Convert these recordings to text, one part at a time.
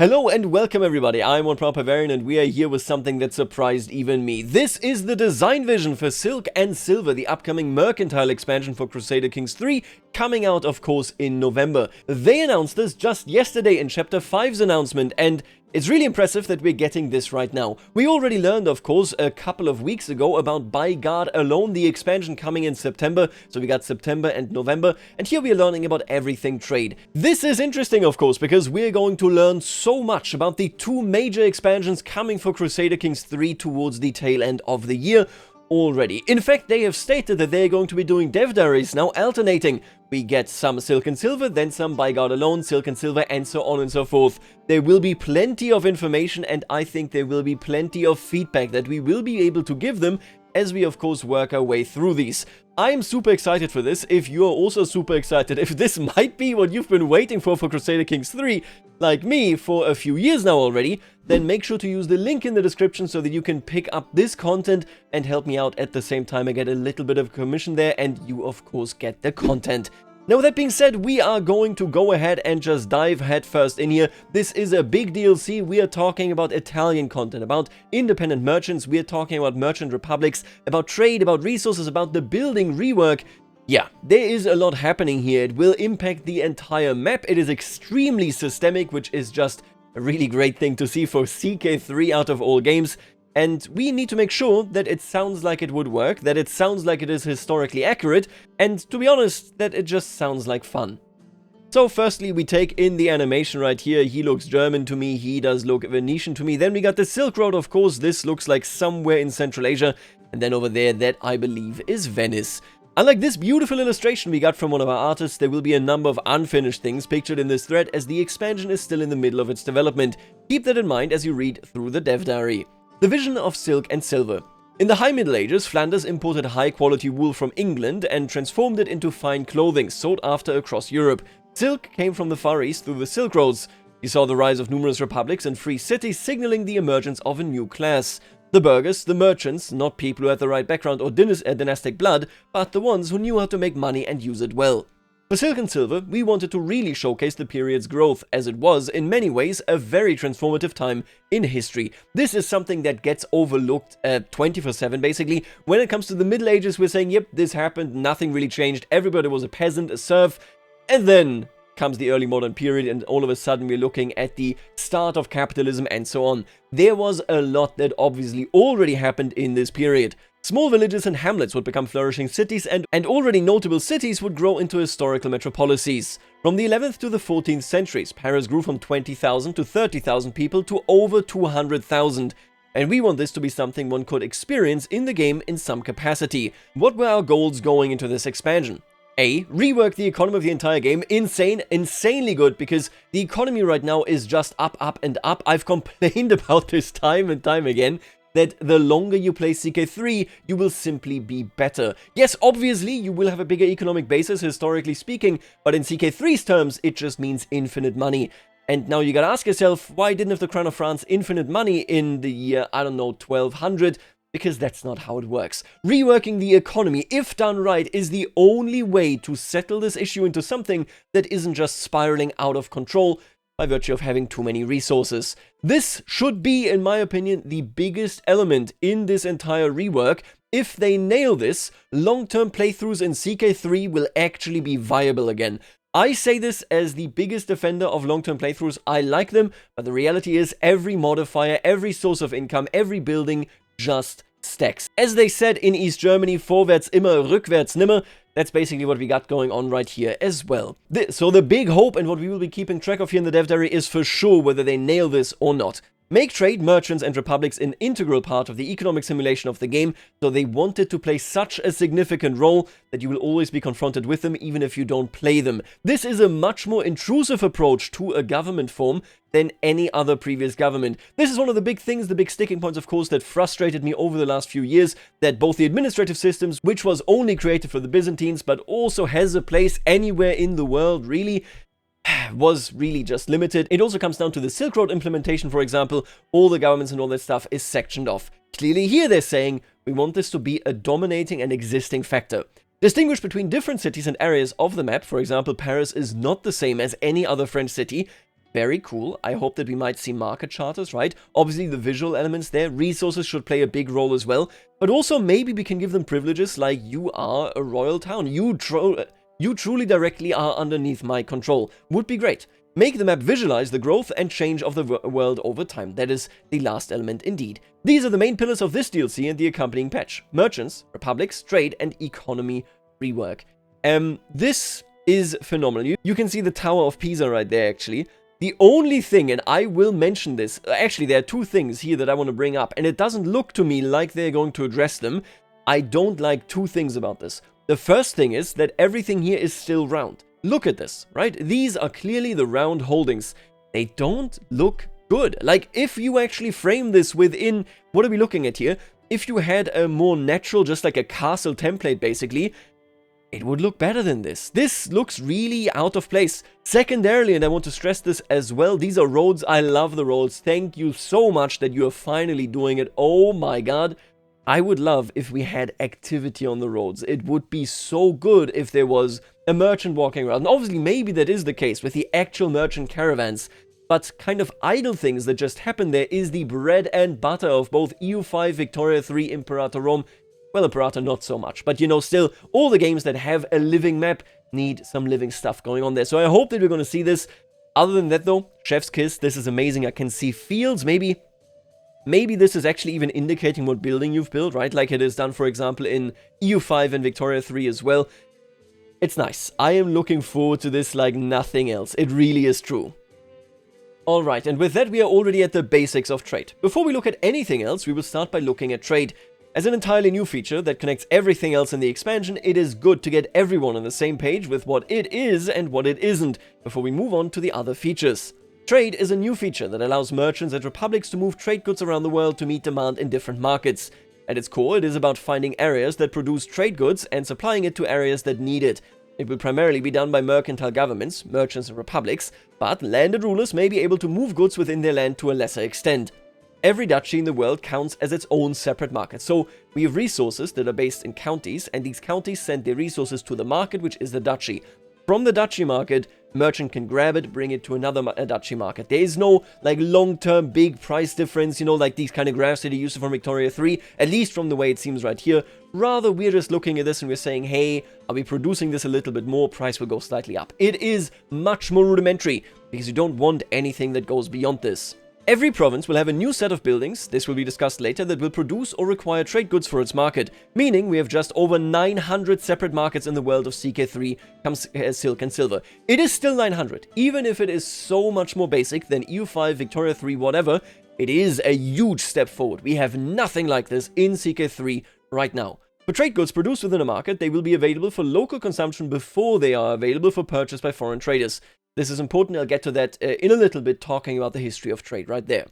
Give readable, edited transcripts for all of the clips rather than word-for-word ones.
Hello and welcome everybody, I'm OneProudBavarian and we are here with something that surprised even me. This is the design vision for Silk and Silver, the upcoming Mercantile expansion for Crusader Kings 3, coming out of course in November. They announced this just yesterday in Chapter 5's announcement, and it's really impressive that we're getting this right now. We already learned, of course, a couple of weeks ago about By God Alone, the expansion coming in September, so we got September and November, and here we are learning about everything trade. This is interesting, of course, because we're going to learn so much about the two major expansions coming for Crusader Kings 3 towards the tail end of the year already. In fact, they have stated that they're going to be doing dev diaries now, alternating. We get some Silk and Silver, then some By God Alone, Silk and Silver, and so on and so forth. There will be plenty of information, and I think there will be plenty of feedback that we will be able to give them as we of course work our way through these. I'm super excited for this. If you're also super excited, if this might be what you've been waiting for Crusader Kings 3, like me, for a few years now already, then make sure to use the link in the description so that you can pick up this content and help me out at the same time. I get a little bit of commission there, and you of course get the content. Now, with that being said, we are going to go ahead and just dive headfirst in here. This is a big DLC. We are talking about Italian content, about independent merchants, we are talking about merchant republics, about trade, about resources, about the building rework. Yeah, there is a lot happening here. It will impact the entire map. It is extremely systemic, which is just a really great thing to see for CK3 out of all games. And we need to make sure that it sounds like it would work, that it sounds like it is historically accurate, and to be honest, that it just sounds like fun. So firstly, we take in the animation right here. He looks German to me, he does look Venetian to me. Then we got the Silk Road, of course. This looks like somewhere in Central Asia. And then over there, that I believe is Venice. Unlike this beautiful illustration we got from one of our artists, there will be a number of unfinished things pictured in this thread as the expansion is still in the middle of its development. Keep that in mind as you read through the dev diary. The vision of Silk and Silver. In the High Middle Ages, Flanders imported high-quality wool from England and transformed it into fine clothing sought after across Europe. Silk came from the Far East through the Silk Roads. You saw the rise of numerous republics and free cities, signaling the emergence of a new class. The burghers, the merchants, not people who had the right background or dynastic blood, but the ones who knew how to make money and use it well. For Silk and Silver, we wanted to really showcase the period's growth, as it was, in many ways, a very transformative time in history. This is something that gets overlooked 24/7, basically. When it comes to the Middle Ages, we're saying, yep, this happened, nothing really changed, everybody was a peasant, a serf, and then comes the early modern period, and all of a sudden we're looking at the start of capitalism and so on. There was a lot that obviously already happened in this period. Small villages and hamlets would become flourishing cities, and already notable cities would grow into historical metropolises. From the 11th to the 14th centuries, Paris grew from 20,000 to 30,000 people to over 200,000. And we want this to be something one could experience in the game in some capacity. What were our goals going into this expansion? A. Rework the economy of the entire game. Insanely good, because the economy right now is just up, up, and up. I've complained about this time and time again, that the longer you play CK3, you will simply be better. Yes, obviously, you will have a bigger economic basis, historically speaking, but in CK3's terms, it just means infinite money. And now you gotta ask yourself, why didn't have the Crown of France infinite money in the year, I don't know, 1200? Because that's not how it works. Reworking the economy, if done right, is the only way to settle this issue into something that isn't just spiraling out of control by virtue of having too many resources. This should be, in my opinion, the biggest element in this entire rework. If they nail this, long-term playthroughs in CK3 will actually be viable again. I say this as the biggest defender of long-term playthroughs. I like them, but the reality is every modifier, every source of income, every building just stacks. As they said in East Germany, vorwärts immer, rückwärts nimmer. That's basically what we got going on right here as well. So the big hope, and what we will be keeping track of here in the dev diary, is for sure whether they nail this or not. Make trade, merchants, and republics an integral part of the economic simulation of the game, so they wanted to play such a significant role that you will always be confronted with them even if you don't play them. This is a much more intrusive approach to a government form than any other previous government. This is one of the big things, the big sticking points, of course, that frustrated me over the last few years, that both the administrative systems, which was only created for the Byzantines, but also has a place anywhere in the world, really, was really just limited. It also comes down to the Silk Road implementation, for example. All the governments and all that stuff is sectioned off. Clearly here they're saying, we want this to be a dominating and existing factor. Distinguish between different cities and areas of the map. For example, Paris is not the same as any other French city. Very cool. I hope that we might see market charters, right? Obviously, the visual elements there, resources should play a big role as well. But also, maybe we can give them privileges like you are a royal town. You truly directly are underneath my control. Would be great. Make the map visualize the growth and change of the world over time. That is the last element indeed. These are the main pillars of this DLC and the accompanying patch. Merchants, republics, trade, and economy rework. This is phenomenal. You can see the Tower of Pisa right there, actually. The only thing, and I will mention this, actually there are two things here that I want to bring up, and it doesn't look to me like they're going to address them. I don't like two things about this. The first thing is that everything here is still round. Look at this, right? These are clearly the round holdings. They don't look good. Like, if you actually frame this within, what are we looking at here? If you had a more natural, just like a castle template basically, it would look better than this. This looks really out of place. Secondarily, and I want to stress this as well, these are roads. I love the roads. Thank you so much that you are finally doing it. Oh my god. I would love if we had activity on the roads. It would be so good if there was a merchant walking around. And obviously, maybe that is the case with the actual merchant caravans. But kind of idle things that just happen there is the bread and butter of both EU5, Victoria 3, Imperator Rome. Well, Imperator not so much, but you know, still, all the games that have a living map need some living stuff going on there. So I hope that we're going to see this. Other than that though, chef's kiss, this is amazing. I can see fields, maybe this is actually even indicating what building you've built, right? Like it is done, for example, in EU5 and Victoria 3 as well. It's nice. I am looking forward to this like nothing else. It really is true. Alright, and with that we are already at the basics of trade. Before we look at anything else, we will start by looking at trade. As an entirely new feature that connects everything else in the expansion, it is good to get everyone on the same page with what it is and what it isn't, before we move on to the other features. Trade is a new feature that allows merchants and republics to move trade goods around the world to meet demand in different markets. At its core, it is about finding areas that produce trade goods and supplying it to areas that need it. It will primarily be done by mercantile governments, merchants and republics, but landed rulers may be able to move goods within their land to a lesser extent. Every duchy in the world counts as its own separate market, so we have resources that are based in counties, and these counties send their resources to the market, which is the duchy. From the duchy market, merchant can grab it, bring it to another duchy market. There is no like long-term big price difference, you know, like these kind of graphs that you used from Victoria 3, at least from the way it seems right here. Rather, we're just looking at this and we're saying, hey, are we producing this a little bit more? Price will go slightly up. It is much more rudimentary, because you don't want anything that goes beyond this. Every province will have a new set of buildings, this will be discussed later, that will produce or require trade goods for its market, meaning we have just over 900 separate markets in the world of CK3, Silk and Silver. It is still 900, even if it is so much more basic than EU5, Victoria 3, whatever, it is a huge step forward. We have nothing like this in CK3 right now. For trade goods produced within a market, they will be available for local consumption before they are available for purchase by foreign traders. This is important, I'll get to that in a little bit, talking about the history of trade right there.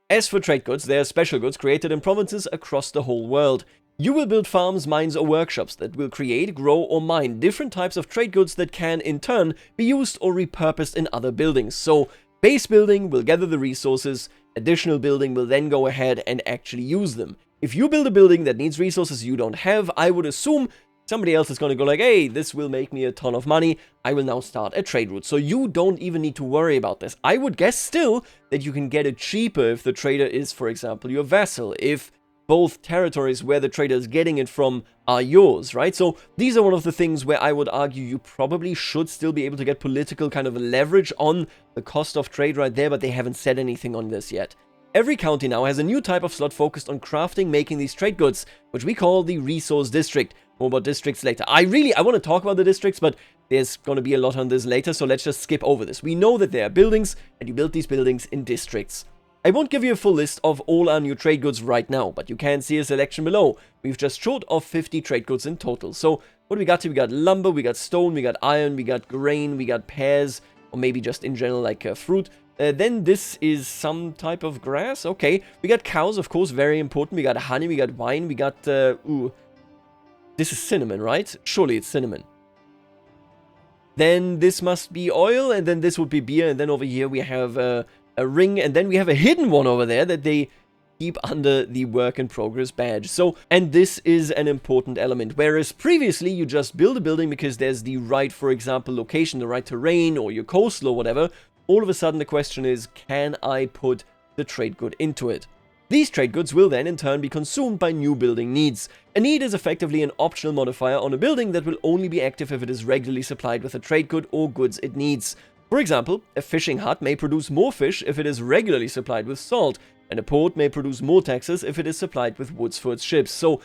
As for trade goods, they are special goods created in provinces across the whole world. You will build farms, mines or workshops that will create, grow or mine different types of trade goods that can, in turn, be used or repurposed in other buildings. So, base building will gather the resources, additional building will then go ahead and actually use them. If you build a building that needs resources you don't have, I would assume somebody else is going to go like, hey, this will make me a ton of money, I will now start a trade route. So you don't even need to worry about this. I would guess still that you can get it cheaper if the trader is, for example, your vassal, if both territories where the trader is getting it from are yours, right? So these are one of the things where I would argue you probably should still be able to get political kind of leverage on the cost of trade right there, but they haven't said anything on this yet. Every county now has a new type of slot focused on crafting, making these trade goods, which we call the resource district. More about districts later. I want to talk about the districts, but there's going to be a lot on this later, so let's just skip over this. We know that there are buildings, and you build these buildings in districts. I won't give you a full list of all our new trade goods right now, but you can see a selection below. We've just short of 50 trade goods in total. So what do we got here? We got lumber, we got stone, we got iron, we got grain, we got pears, or maybe just in general like fruit. Then this is some type of grass. Okay, we got cows, of course, very important. We got honey, we got wine, we got, this is cinnamon, right? Surely it's cinnamon. Then this must be oil, and then this would be beer, and then over here we have a ring, and then we have a hidden one over there that they keep under the work in progress badge. So, and this is an important element, whereas previously you just build a building because there's the right, for example, location, the right terrain, or your coastal or whatever, all of a sudden the question is, can I put the trade good into it? These trade goods will then in turn be consumed by new building needs. A need is effectively an optional modifier on a building that will only be active if it is regularly supplied with a trade good or goods it needs. For example, a fishing hut may produce more fish if it is regularly supplied with salt, and a port may produce more taxes if it is supplied with woods for its ships. So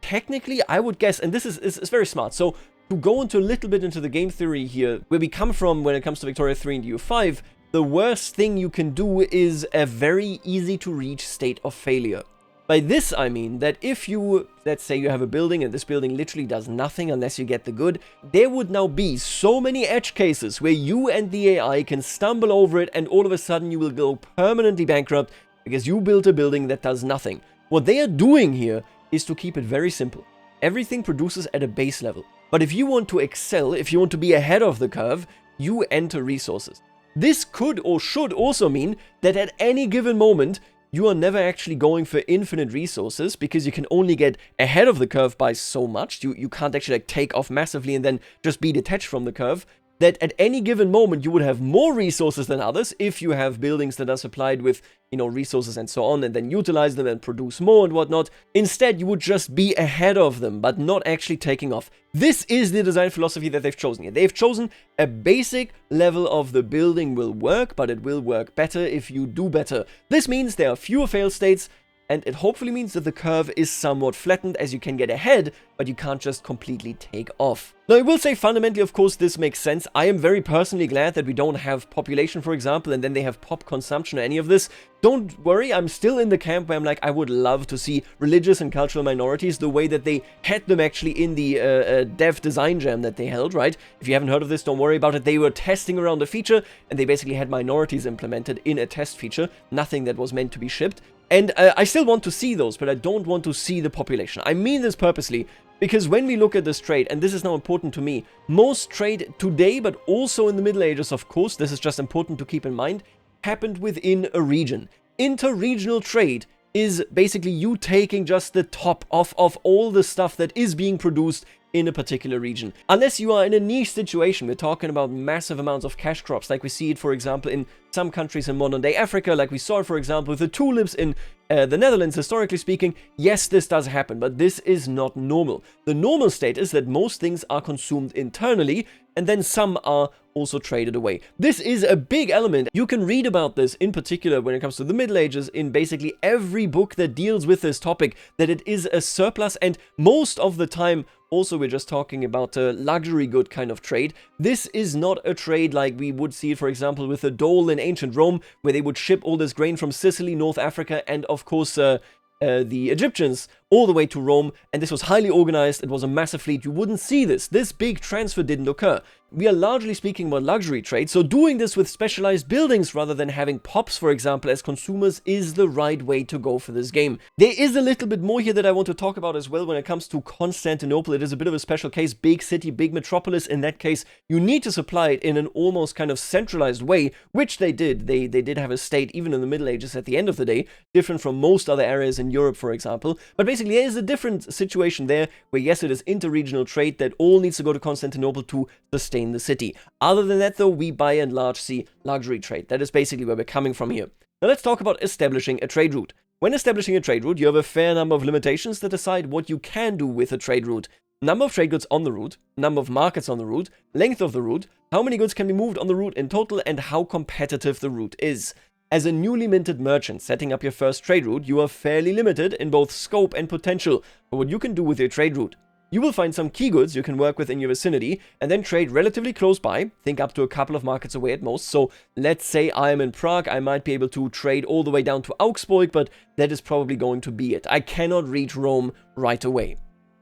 technically I would guess, and this is very smart, so to go into a little bit into the game theory here, where we come from when it comes to Victoria 3 and EU5, the worst thing you can do is a very easy to reach state of failure. By this I mean that if you, let's say you have a building and this building literally does nothing unless you get the good, there would now be so many edge cases where you and the AI can stumble over it and all of a sudden you will go permanently bankrupt because you built a building that does nothing. What they are doing here is to keep it very simple. Everything produces at a base level. But if you want to excel, if you want to be ahead of the curve, you enter resources. This could or should also mean that at any given moment, you are never actually going for infinite resources because you can only get ahead of the curve by so much. You can't actually like take off massively and then just be detached from the curve. That at any given moment you would have more resources than others if you have buildings that are supplied with, you know, resources and so on, and then utilize them and produce more and whatnot. Instead, you would just be ahead of them, but not actually taking off. This is the design philosophy that they've chosen here. They've chosen a basic level of the building will work, but it will work better if you do better. This means there are fewer fail states, and it hopefully means that the curve is somewhat flattened as you can get ahead, but you can't just completely take off. Now, I will say fundamentally, of course, this makes sense. I am very personally glad that we don't have population, for example, and then they have pop consumption or any of this. Don't worry, I'm still in the camp where I'm like, I would love to see religious and cultural minorities the way that they had them actually in the dev design jam that they held, right? If you haven't heard of this, don't worry about it. They were testing around a feature, and they basically had minorities implemented in a test feature, nothing that was meant to be shipped. And I still want to see those, but I don't want to see the population. I mean this purposely, because when we look at this trade, and this is now important to me, most trade today, but also in the Middle Ages, of course, this is just important to keep in mind, happened within a region. Inter-regional trade is basically you taking just the top off of all the stuff that is being produced in a particular region. Unless you are in a niche situation, we're talking about massive amounts of cash crops, like we see it, for example, in some countries in modern-day Africa, like we saw it, for example, with the tulips in the Netherlands, historically speaking. Yes, this does happen, but this is not normal. The normal state is that most things are consumed internally, and then some are also traded away. This is a big element. You can read about this, in particular, when it comes to the Middle Ages, in basically every book that deals with this topic, that it is a surplus, and most of the time, also, we're just talking about a luxury good kind of trade. This is not a trade like we would see, for example, with the dole in ancient Rome, where they would ship all this grain from Sicily, North Africa, and of course, the Egyptians all the way to Rome, and this was highly organized. It was a massive fleet. You wouldn't see this. This big transfer didn't occur. We are largely speaking about luxury trade, so doing this with specialized buildings rather than having pops, for example, as consumers is the right way to go for this game. There is a little bit more here that I want to talk about as well when it comes to Constantinople. It is a bit of a special case, big city, big metropolis. In that case, you need to supply it in an almost kind of centralized way, which they did. They did have a state, even in the Middle Ages at the end of the day, different from most other areas in Europe, for example. But basically, there is a different situation there, where yes, it is interregional trade that all needs to go to Constantinople to sustain the city. Other than that, though, we by and large see luxury trade. That is basically where we're coming from here. Now let's talk about establishing a trade route. When establishing a trade route, you have a fair number of limitations that decide what you can do with a trade route. Number of trade goods on the route, number of markets on the route, length of the route, how many goods can be moved on the route in total, and how competitive the route is. As a newly minted merchant setting up your first trade route, you are fairly limited in both scope and potential for what you can do with your trade route. You will find some key goods you can work with in your vicinity and then trade relatively close by, think up to a couple of markets away at most. So let's say I am in Prague, I might be able to trade all the way down to Augsburg, but that is probably going to be it. I cannot reach Rome right away.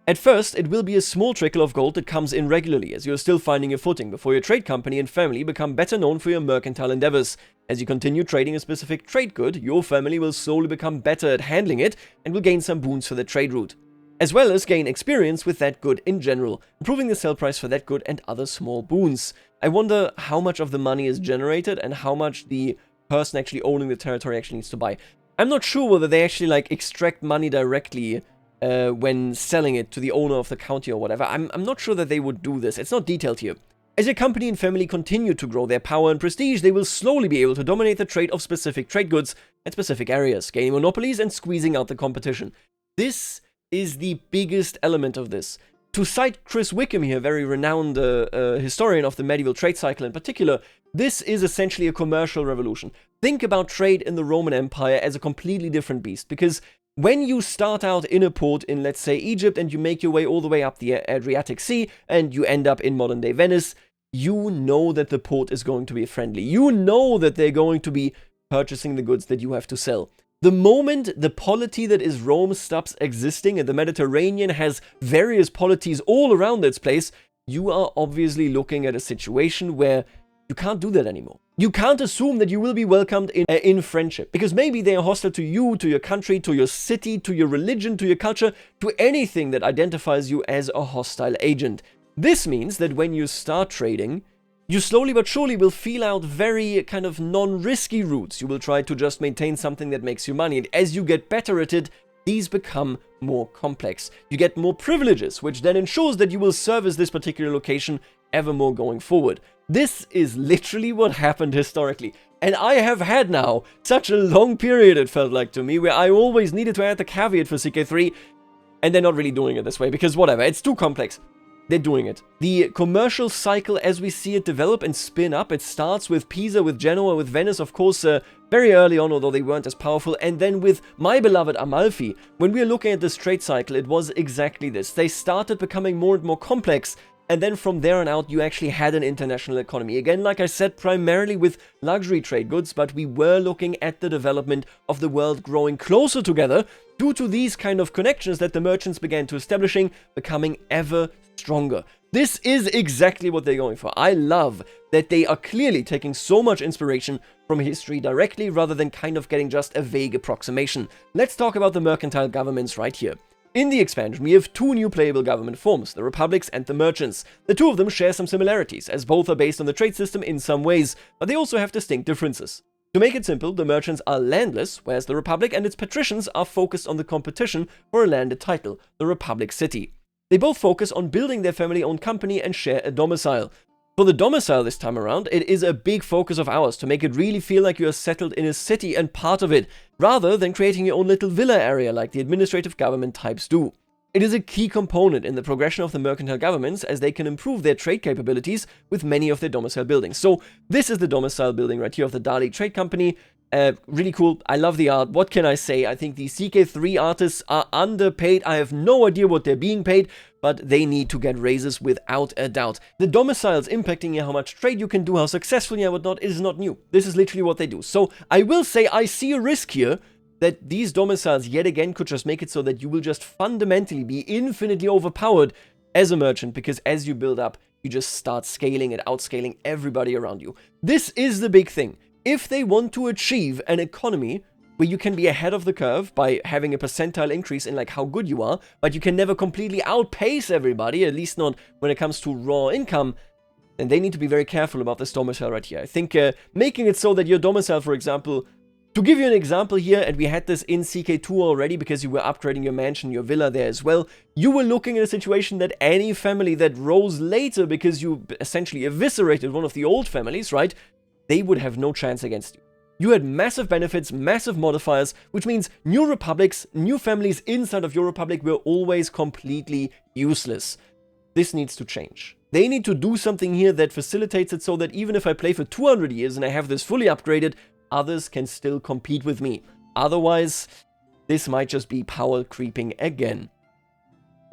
At first, it will be a small trickle of gold that comes in regularly as you are still finding your footing before your trade company and family become better known for your mercantile endeavors. As you continue trading a specific trade good, your family will slowly become better at handling it and will gain some boons for the trade route, as well as gain experience with that good in general, improving the sell price for that good and other small boons. I wonder how much of the money is generated and how much the person actually owning the territory actually needs to buy. I'm not sure whether they actually like extract money directly when selling it to the owner of the county or whatever. I'm not sure that they would do this. It's not detailed here. As your company and family continue to grow their power and prestige, they will slowly be able to dominate the trade of specific trade goods at specific areas, gaining monopolies and squeezing out the competition. This is the biggest element of this. To cite Chris Wickham here, very renowned historian of the medieval trade cycle in particular, this is essentially a commercial revolution. Think about trade in the Roman Empire as a completely different beast, because when you start out in a port in, let's say, Egypt, and you make your way all the way up the Adriatic Sea, and you end up in modern-day Venice, you know that the port is going to be friendly. You know that they're going to be purchasing the goods that you have to sell. The moment the polity that is Rome stops existing and the Mediterranean has various polities all around its place, you are obviously looking at a situation where you can't do that anymore. You can't assume that you will be welcomed in friendship, because maybe they are hostile to you, to your country, to your city, to your religion, to your culture, to anything that identifies you as a hostile agent. This means that when you start trading, you slowly but surely will feel out very kind of non-risky routes. You will try to just maintain something that makes you money, and as you get better at it, these become more complex. You get more privileges, which then ensures that you will service this particular location ever more going forward. This is literally what happened historically. And I have had now such a long period, it felt like to me, where I always needed to add the caveat for CK3, and they're not really doing it this way, because whatever, it's too complex. They're doing it. The commercial cycle, as we see it develop and spin up, it starts with Pisa, with Genoa, with Venice, of course, very early on, although they weren't as powerful, and then with my beloved Amalfi. When we are looking at this trade cycle, it was exactly this. They started becoming more and more complex, and then from there on out, you actually had an international economy. Again, like I said, primarily with luxury trade goods, but we were looking at the development of the world growing closer together due to these kind of connections that the merchants began to establishing, becoming ever stronger. This is exactly what they're going for. I love that they are clearly taking so much inspiration from history directly rather than kind of getting just a vague approximation. Let's talk about the mercantile governments right here. In the expansion, we have two new playable government forms, the republics and the merchants. The two of them share some similarities, as both are based on the trade system in some ways, but they also have distinct differences. To make it simple, the merchants are landless, whereas the republic and its patricians are focused on the competition for a landed title, the republic city. They both focus on building their family-owned company and share a domicile. For the domicile this time around, it is a big focus of ours to make it really feel like you are settled in a city and part of it, rather than creating your own little villa area like the administrative government types do. It is a key component in the progression of the mercantile governments, as they can improve their trade capabilities with many of their domicile buildings. So this is the domicile building right here of the Dali Trade Company. Really cool. I love the art. What can I say? I think the CK3 artists are underpaid. I have no idea what they're being paid, but they need to get raises without a doubt. The domiciles impacting how much trade you can do, how successful you are, whatnot, is not new. This is literally what they do. So I will say I see a risk here that these domiciles yet again could just make it so that you will just fundamentally be infinitely overpowered as a merchant, because as you build up, you just start scaling and outscaling everybody around you. This is the big thing. If they want to achieve an economy where you can be ahead of the curve by having a percentile increase in like how good you are, but you can never completely outpace everybody, at least not when it comes to raw income, then they need to be very careful about this domicile right here. I think making it so that your domicile, for example, to give you an example here, and we had this in CK2 already because you were upgrading your mansion, your villa there as well, you were looking at a situation that any family that rose later because you essentially eviscerated one of the old families, right? They would have no chance against you. You had massive benefits, massive modifiers, which means new republics, new families inside of your republic were always completely useless. This needs to change. They need to do something here that facilitates it so that even if I play for 200 years and I have this fully upgraded, others can still compete with me. Otherwise, this might just be power creeping again.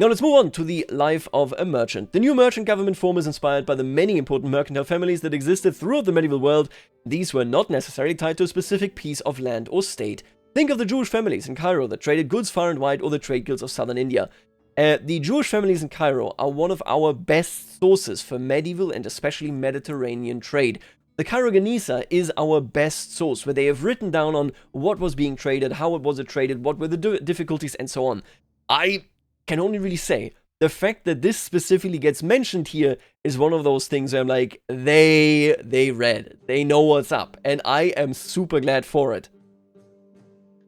Now let's move on to the life of a merchant. The new merchant government form is inspired by the many important mercantile families that existed throughout the medieval world. These were not necessarily tied to a specific piece of land or state. Think of the Jewish families in Cairo that traded goods far and wide, or the trade guilds of southern India. The Jewish families in Cairo are one of our best sources for medieval and especially Mediterranean trade. The Cairo Geniza is our best source, where they have written down on what was being traded, how it was traded, what were the difficulties, and so on. I can only really say, the fact that this specifically gets mentioned here is one of those things where I'm like, they read, they know what's up, and I am super glad for it.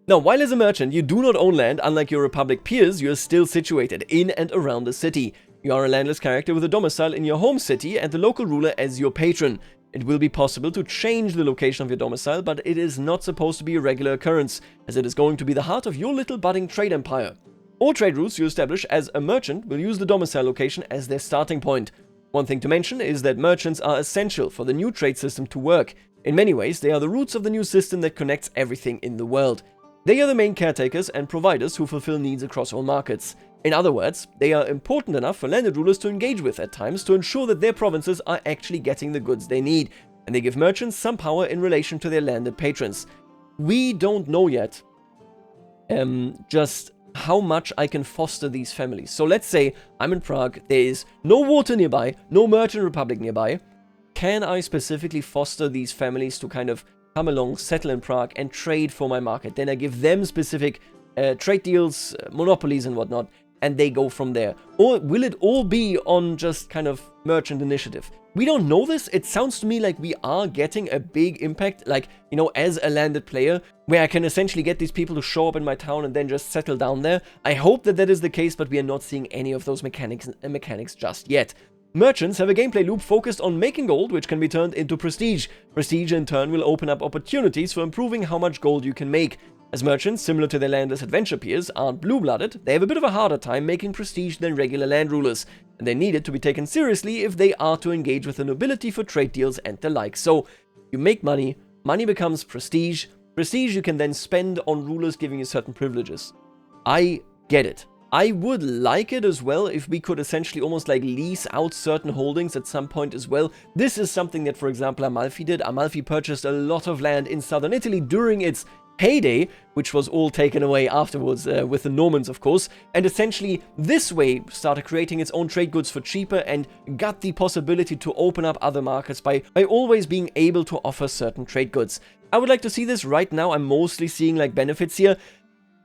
Now, while as a merchant, you do not own land, unlike your republic peers, you are still situated in and around the city. You are a landless character with a domicile in your home city and the local ruler as your patron. It will be possible to change the location of your domicile, but it is not supposed to be a regular occurrence, as it is going to be the heart of your little budding trade empire. All trade routes you establish as a merchant will use the domicile location as their starting point. One thing to mention is that merchants are essential for the new trade system to work. In many ways, they are the roots of the new system that connects everything in the world. They are the main caretakers and providers who fulfill needs across all markets. In other words, they are important enough for landed rulers to engage with at times to ensure that their provinces are actually getting the goods they need, and they give merchants some power in relation to their landed patrons. We don't know yet just how much I can foster these families. So let's say I'm in Prague, there is no water nearby, no merchant republic nearby. Can I specifically foster these families to kind of come along, settle in Prague, and trade for my market? Then I give them specific trade deals, monopolies and whatnot, and they go from there. Or will it all be on just kind of merchant initiative? We don't know this. It sounds to me like we are getting a big impact, like, you know, as a landed player, where I can essentially get these people to show up in my town and then just settle down there. I hope that that is the case, but we are not seeing any of those mechanics just yet. Merchants have a gameplay loop focused on making gold, which can be turned into prestige. Prestige, in turn, will open up opportunities for improving how much gold you can make. As merchants, similar to their landless adventure peers, aren't blue-blooded, they have a bit of a harder time making prestige than regular land rulers, and they need it to be taken seriously if they are to engage with the nobility for trade deals and the like. So, you make money, money becomes prestige, prestige you can then spend on rulers giving you certain privileges. I get it. I would like it as well if we could essentially almost like lease out certain holdings at some point as well. This is something that, for example, Amalfi did. Amalfi purchased a lot of land in southern Italy during its heyday, which was all taken away afterwards with the Normans, of course, and essentially this way started creating its own trade goods for cheaper and got the possibility to open up other markets by always being able to offer certain trade goods. I would like to see this. Right now. I'm mostly seeing like benefits here.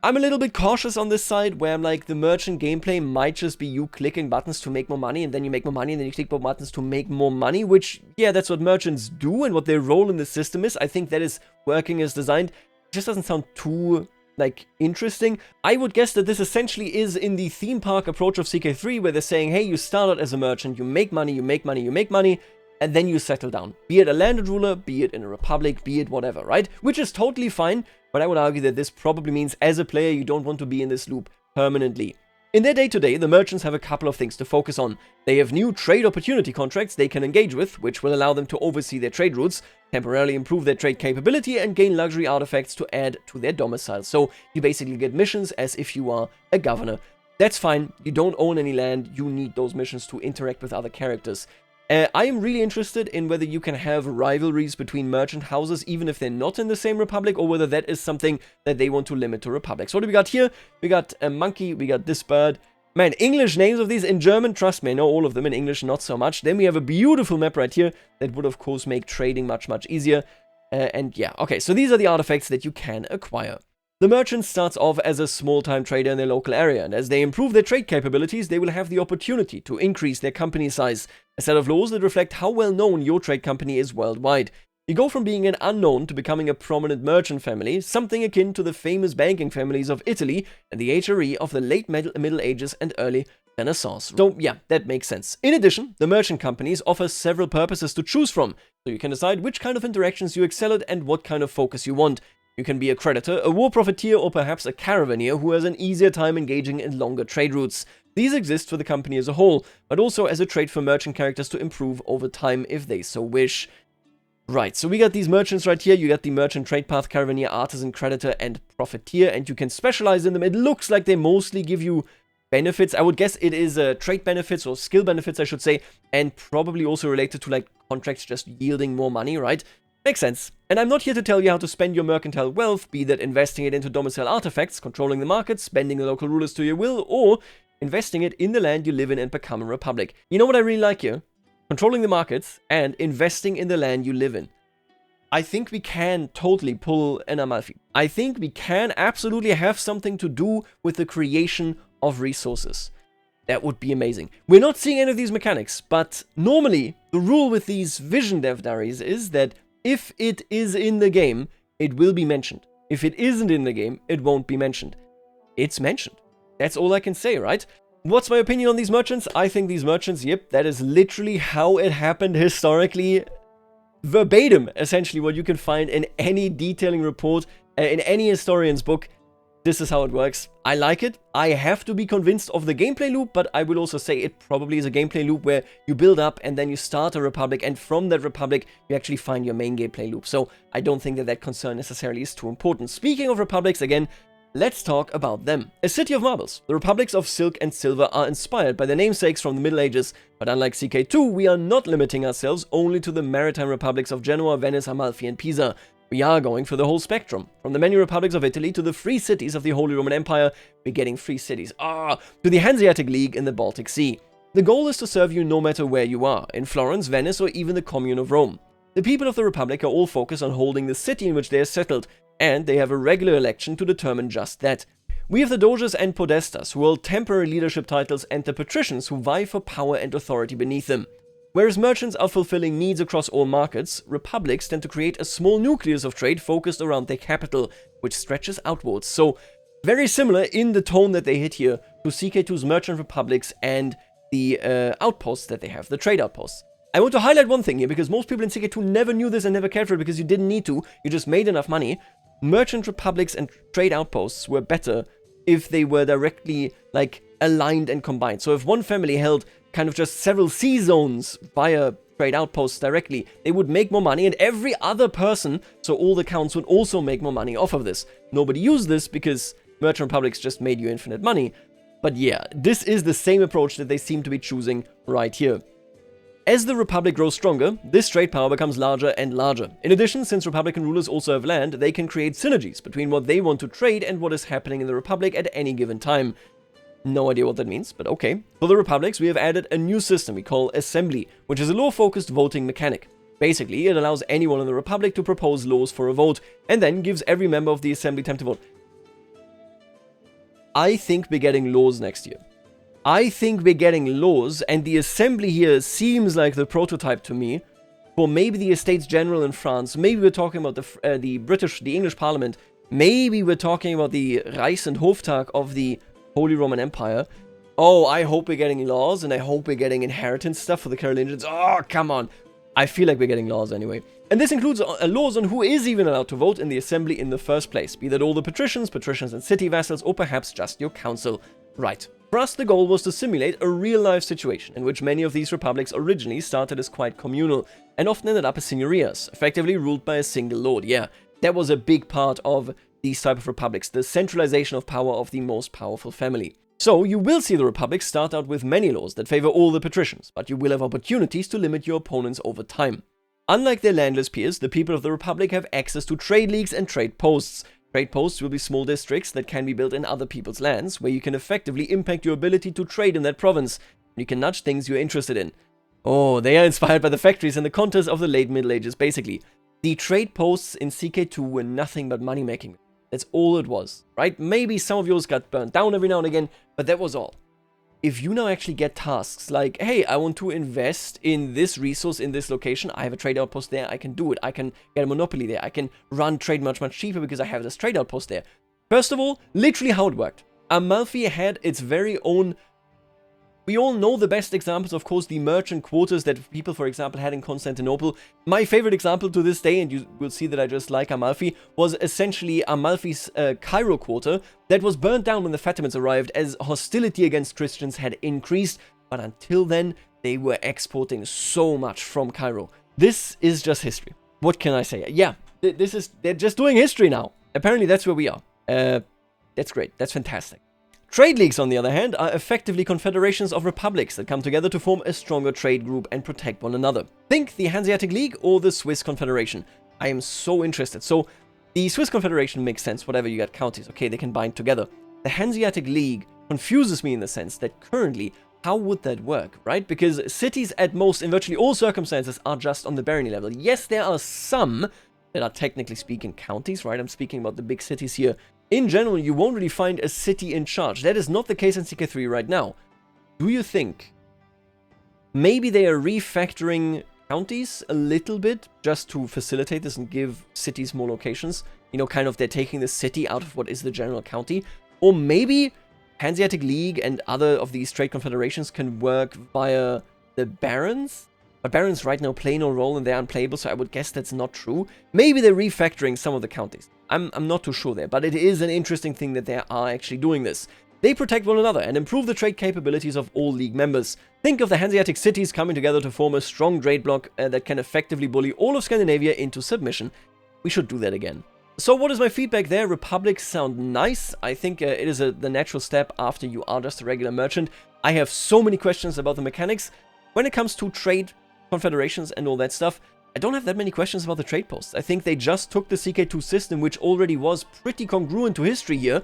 I'm a little bit cautious on this side, where I'm like, the merchant gameplay might just be you clicking buttons to make more money, and then you make more money, and then you click more buttons to make more money, which, yeah, that's what merchants do, and what their role in the system is. I think that is working as designed. It just doesn't sound too, like, interesting. I would guess that this essentially is in the theme park approach of CK3, where they're saying, hey, you start out as a merchant, you make money, you make money, you make money, and then you settle down. Be it a landed ruler, be it in a republic, be it whatever, right? Which is totally fine, but I would argue that this probably means as a player you don't want to be in this loop permanently. In their day-to-day, the merchants have a couple of things to focus on. They have new trade opportunity contracts they can engage with, which will allow them to oversee their trade routes, temporarily improve their trade capability, and gain luxury artifacts to add to their domicile. So you basically get missions as if you are a governor. That's fine, you don't own any land, you need those missions to interact with other characters. I am really interested in whether you can have rivalries between merchant houses even if they're not in the same republic, or whether that is something that they want to limit to republics. What do we got here? We got a monkey, we got this bird. Man, English names of these in German, trust me, I know all of them. In English, not so much. Then we have a beautiful map right here that would, of course, make trading much, much easier. And yeah, okay, so these are the artifacts that you can acquire. The merchant starts off as a small-time trader in their local area, and as they improve their trade capabilities, they will have the opportunity to increase their company size, a set of laws that reflect how well-known your trade company is worldwide. You go from being an unknown to becoming a prominent merchant family, something akin to the famous banking families of Italy and the HRE of the late Middle Ages and early Renaissance. So yeah, that makes sense. In addition, the merchant companies offer several purposes to choose from, so you can decide which kind of interactions you excel at and what kind of focus you want. You can be a creditor, a war profiteer, or perhaps a caravaneer who has an easier time engaging in longer trade routes. These exist for the company as a whole, but also as a trait for merchant characters to improve over time if they so wish. Right, so we got these merchants right here. You got the merchant, trade path, caravaneer, artisan, creditor, and profiteer, and you can specialize in them. It looks like they mostly give you benefits. I would guess it is trade benefits, or skill benefits, I should say, and probably also related to like contracts just yielding more money, right? Makes sense. And I'm not here to tell you how to spend your mercantile wealth, be that investing it into domicile artifacts, controlling the market, spending the local rulers to your will, or investing it in the land you live in and become a republic. You know what I really like here? Controlling the markets and investing in the land you live in. I think we can totally pull an Amalfi. I think we can absolutely have something to do with the creation of resources. That would be amazing. We're not seeing any of these mechanics, but normally the rule with these vision dev diaries is that if it is in the game, it will be mentioned. If it isn't in the game, it won't be mentioned. It's mentioned. That's all I can say, right? What's my opinion on these merchants? I think these merchants, yep, that is literally how it happened historically. Verbatim, essentially, what you can find in any detailing report, in any historian's book. This is how it works. I like it. I have to be convinced of the gameplay loop, but I will also say it probably is a gameplay loop where you build up and then you start a republic, and from that republic, you actually find your main gameplay loop. So I don't think that that concern necessarily is too important. Speaking of republics, again, let's talk about them. A city of marbles. The republics of Silk and Silver are inspired by their namesakes from the Middle Ages, but unlike CK2, we are not limiting ourselves only to the maritime republics of Genoa, Venice, Amalfi, and Pisa. We are going for the whole spectrum. From the many republics of Italy to the free cities of the Holy Roman Empire, we're getting free cities, to the Hanseatic League in the Baltic Sea. The goal is to serve you no matter where you are, in Florence, Venice, or even the Commune of Rome. The people of the Republic are all focused on holding the city in which they are settled, and they have a regular election to determine just that. We have the Doges and Podestas, who hold temporary leadership titles, and the patricians who vie for power and authority beneath them. Whereas merchants are fulfilling needs across all markets, republics tend to create a small nucleus of trade focused around their capital, which stretches outwards. So, very similar in the tone that they hit here to CK2's merchant republics and the outposts that they have, the trade outposts. I want to highlight one thing here, because most people in CK2 never knew this and never cared for it because you didn't need to, you just made enough money. Merchant republics and trade outposts were better if they were directly, like, aligned and combined. So if one family held kind of just several sea zones via trade outposts directly, they would make more money, and every other person, so all the counts, would also make more money off of this. Nobody used this because merchant republics just made you infinite money. But yeah, this is the same approach that they seem to be choosing right here. As the Republic grows stronger, this trade power becomes larger and larger. In addition, since Republican rulers also have land, they can create synergies between what they want to trade and what is happening in the Republic at any given time. No idea what that means, but okay. For the republics, we have added a new system we call Assembly, which is a law-focused voting mechanic. Basically, it allows anyone in the republic to propose laws for a vote, and then gives every member of the assembly time to vote. I think we're getting laws next year. I think we're getting laws, and the assembly here seems like the prototype to me for maybe the Estates General in France. Maybe we're talking about the English Parliament. Maybe we're talking about the Reichs- and Hoftag of the Holy Roman Empire. Oh, I hope we're getting laws, and I hope we're getting inheritance stuff for the Carolingians. Oh, come on. I feel like we're getting laws anyway. And this includes laws on who is even allowed to vote in the assembly in the first place, be that all the patricians and city vassals, or perhaps just your council. Right. For us, the goal was to simulate a real-life situation in which many of these republics originally started as quite communal, and often ended up as seigneurias, effectively ruled by a single lord. Yeah, that was a big part of these type of republics, the centralization of power of the most powerful family. So, you will see the republics start out with many laws that favor all the patricians, but you will have opportunities to limit your opponents over time. Unlike their landless peers, the people of the republic have access to trade leagues and trade posts. Trade posts will be small districts that can be built in other people's lands, where you can effectively impact your ability to trade in that province. You can nudge things you're interested in. Oh, they are inspired by the factories and the contests of the late Middle Ages, basically. The trade posts in CK2 were nothing but money-making. That's all it was, right? Maybe some of yours got burnt down every now and again, but that was all. If you now actually get tasks like, hey, I want to invest in this resource in this location, I have a trade outpost there, I can do it, I can get a monopoly there, I can run trade much cheaper because I have this trade outpost there. First of all, literally how it worked. Amalfi had its very own... We all know the best examples, of course, the merchant quarters that people, for example, had in Constantinople. My favorite example to this day, and you will see that I just like Amalfi, was essentially Amalfi's Cairo quarter that was burnt down when the Fatimids arrived as hostility against Christians had increased, but until then, they were exporting so much from Cairo. This is just history. What can I say? Yeah, they're just doing history now. Apparently, that's where we are. That's great. That's fantastic. Trade leagues, on the other hand, are effectively confederations of republics that come together to form a stronger trade group and protect one another. Think the Hanseatic League or the Swiss Confederation. I am so interested. So, the Swiss Confederation makes sense, whatever you got counties, okay, they can bind together. The Hanseatic League confuses me in the sense that currently, how would that work, right? Because cities at most, in virtually all circumstances, are just on the barony level. Yes, there are some that are technically speaking counties, right? I'm speaking about the big cities here. In general, you won't really find a city in charge. That is not the case in CK3 right now. Do you think maybe they are refactoring counties a little bit just to facilitate this and give cities more locations? You know, kind of they're taking the city out of what is the general county. Or maybe Hanseatic League and other of these trade confederations can work via the barons. But barons right now play no role and they're unplayable, so I would guess that's not true. Maybe they're refactoring some of the counties. I'm not too sure there, but it is an interesting thing that they are actually doing this. They protect one another and improve the trade capabilities of all league members. Think of the Hanseatic cities coming together to form a strong trade bloc that can effectively bully all of Scandinavia into submission. We should do that again. So what is my feedback there? Republics sound nice. I think it is the natural step after you are just a regular merchant. I have so many questions about the mechanics. When it comes to trade confederations and all that stuff, I don't have that many questions about the trade posts. I think they just took the CK2 system, which already was pretty congruent to history here,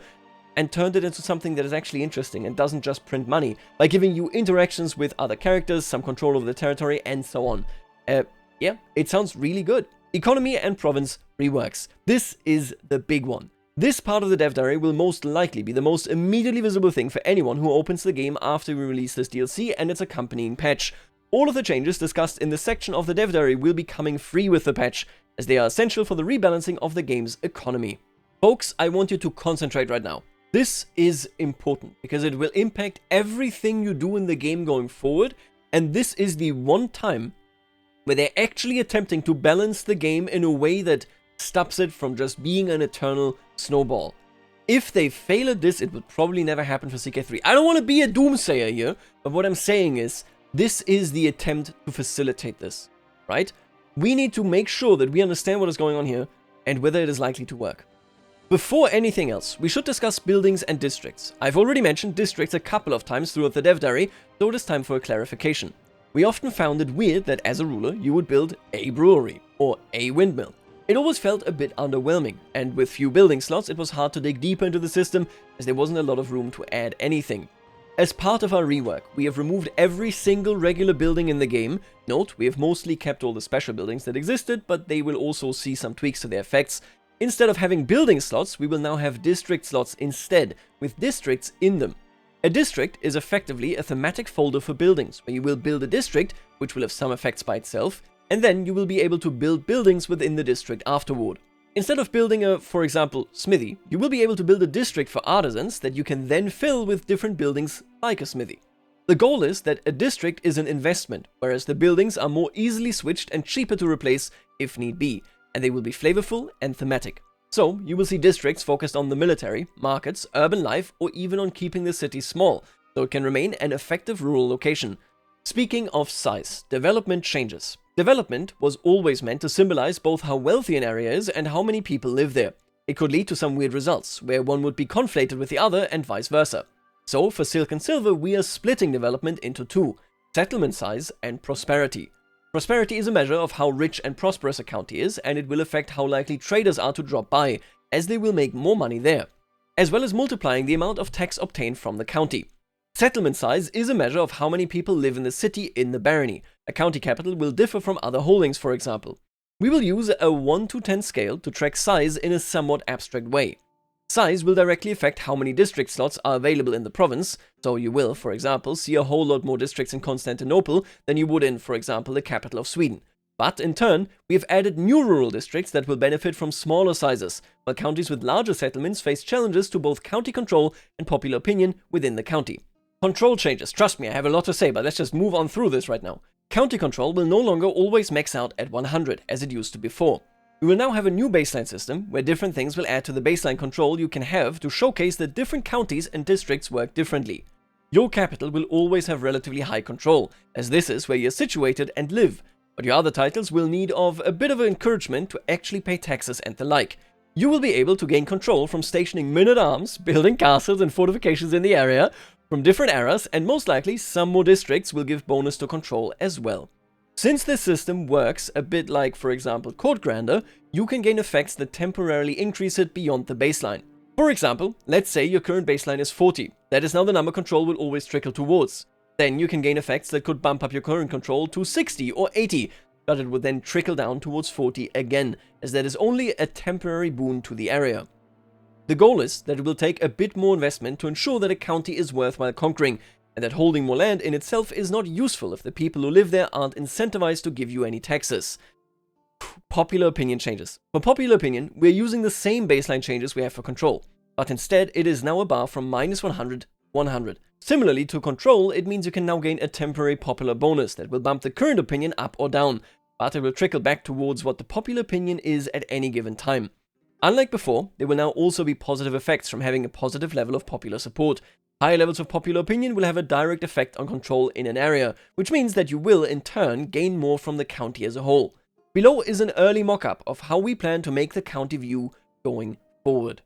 and turned it into something that is actually interesting and doesn't just print money, by giving you interactions with other characters, some control over the territory, and so on. Yeah, it sounds really good. Economy and province reworks. This is the big one. This part of the dev diary will most likely be the most immediately visible thing for anyone who opens the game after we release this DLC and its accompanying patch. All of the changes discussed in this section of the dev diary will be coming free with the patch, as they are essential for the rebalancing of the game's economy. Folks, I want you to concentrate right now. This is important, because it will impact everything you do in the game going forward, and this is the one time where they're actually attempting to balance the game in a way that stops it from just being an eternal snowball. If they fail at this, it would probably never happen for CK3. I don't want to be a doomsayer here, but what I'm saying is, this is the attempt to facilitate this, right? We need to make sure that we understand what is going on here and whether it is likely to work. Before anything else, we should discuss buildings and districts. I've already mentioned districts a couple of times throughout the dev diary, so it is time for a clarification. We often found it weird that as a ruler, you would build a brewery or a windmill. It always felt a bit underwhelming, and with few building slots, it was hard to dig deeper into the system as there wasn't a lot of room to add anything. As part of our rework, we have removed every single regular building in the game. Note, we have mostly kept all the special buildings that existed, but they will also see some tweaks to their effects. Instead of having building slots, we will now have district slots instead, with districts in them. A district is effectively a thematic folder for buildings, where you will build a district, which will have some effects by itself, and then you will be able to build buildings within the district afterward. Instead of building a, for example, smithy, you will be able to build a district for artisans that you can then fill with different buildings like a smithy. The goal is that a district is an investment, whereas the buildings are more easily switched and cheaper to replace if need be, and they will be flavorful and thematic. So, you will see districts focused on the military, markets, urban life, or even on keeping the city small, so it can remain an effective rural location. Speaking of size, development changes. Development was always meant to symbolize both how wealthy an area is and how many people live there. It could lead to some weird results, where one would be conflated with the other and vice versa. So, for Silk and Silver, we are splitting development into two: settlement size and prosperity. Prosperity is a measure of how rich and prosperous a county is, and it will affect how likely traders are to drop by, as they will make more money there, as well as multiplying the amount of tax obtained from the county. Settlement size is a measure of how many people live in the city in the barony. A county capital will differ from other holdings, for example. We will use a 1 to 10 scale to track size in a somewhat abstract way. Size will directly affect how many district slots are available in the province, so you will, for example, see a whole lot more districts in Constantinople than you would in, for example, the capital of Sweden. But in turn, we have added new rural districts that will benefit from smaller sizes, while counties with larger settlements face challenges to both county control and popular opinion within the county. Control changes. Trust me, I have a lot to say, but let's just move on through this right now. County control will no longer always max out at 100, as it used to before. We will now have a new baseline system, where different things will add to the baseline control you can have to showcase that different counties and districts work differently. Your capital will always have relatively high control, as this is where you're situated and live, but your other titles will need of a bit of encouragement to actually pay taxes and the like. You will be able to gain control from stationing men-at-arms, building castles and fortifications in the area, from different eras, and most likely some more districts will give bonus to control as well. Since this system works a bit like, for example, Court Grandeur, you can gain effects that temporarily increase it beyond the baseline. For example, let's say your current baseline is 40. That is now the number control will always trickle towards. Then you can gain effects that could bump up your current control to 60 or 80, but it would then trickle down towards 40 again, as that is only a temporary boon to the area. The goal is that it will take a bit more investment to ensure that a county is worthwhile conquering, and that holding more land in itself is not useful if the people who live there aren't incentivized to give you any taxes. Popular opinion changes. For popular opinion, we're using the same baseline changes we have for control, but instead it is now a bar from -100 100. Similarly to control, it means you can now gain a temporary popular bonus that will bump the current opinion up or down, but it will trickle back towards what the popular opinion is at any given time. Unlike before, there will now also be positive effects from having a positive level of popular support. Higher levels of popular opinion will have a direct effect on control in an area, which means that you will, in turn, gain more from the county as a whole. Below is an early mock-up of how we plan to make the county view going forward.